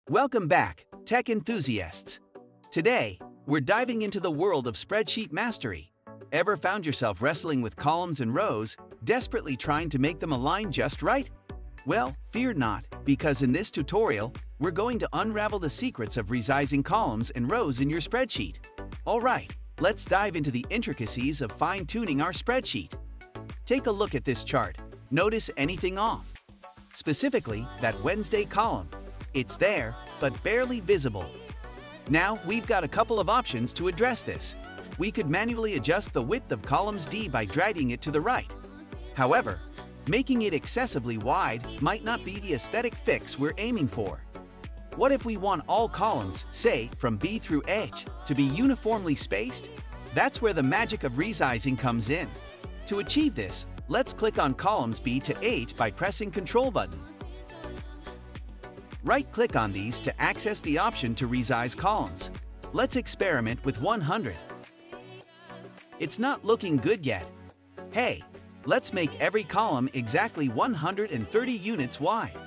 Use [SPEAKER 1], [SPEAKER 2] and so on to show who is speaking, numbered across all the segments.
[SPEAKER 1] Welcome back, tech enthusiasts. Today, we're diving into the world of spreadsheet mastery. Ever found yourself wrestling with columns and rows, desperately trying to make them align just right? Well, fear not, because in this tutorial, we're going to unravel the secrets of resizing columns and rows in your spreadsheet. Alright, let's dive into the intricacies of fine-tuning our spreadsheet. Take a look at this chart. Notice anything off? Specifically, that Wednesday column. It's there, but barely visible. Now, we've got a couple of options to address this. We could manually adjust the width of columns D by dragging it to the right. However, making it excessively wide might not be the aesthetic fix we're aiming for. What if we want all columns, say, from B through H, to be uniformly spaced? That's where the magic of resizing comes in. To achieve this, let's click on columns B to H by pressing Ctrl button. Right-click on these to access the option to resize columns. Let's experiment with 100. It's not looking good yet. Hey, let's make every column exactly 130 units wide.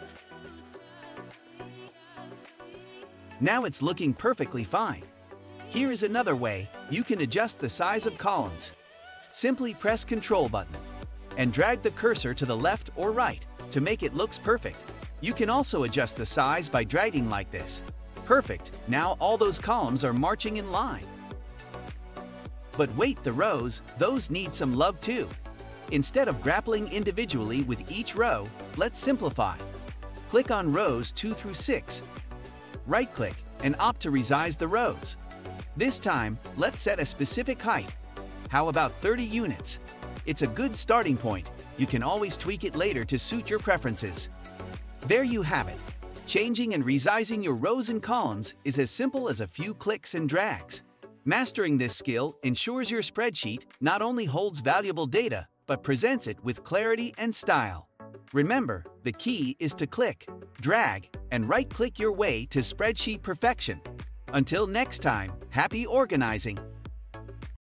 [SPEAKER 1] Now it's looking perfectly fine. Here is another way you can adjust the size of columns. Simply press Ctrl button and drag the cursor to the left or right to make it look perfect. You can also adjust the size by dragging like this. Perfect, now all those columns are marching in line. But wait, the rows, those need some love too. Instead of grappling individually with each row, let's simplify. Click on rows 2 through 6. Right-click and opt to resize the rows. This time, let's set a specific height. How about 30 units? It's a good starting point. You can always tweak it later to suit your preferences. There you have it. Changing and resizing your rows and columns is as simple as a few clicks and drags. Mastering this skill ensures your spreadsheet not only holds valuable data, but presents it with clarity and style. Remember, the key is to click, drag, and right-click your way to spreadsheet perfection. Until next time, happy organizing!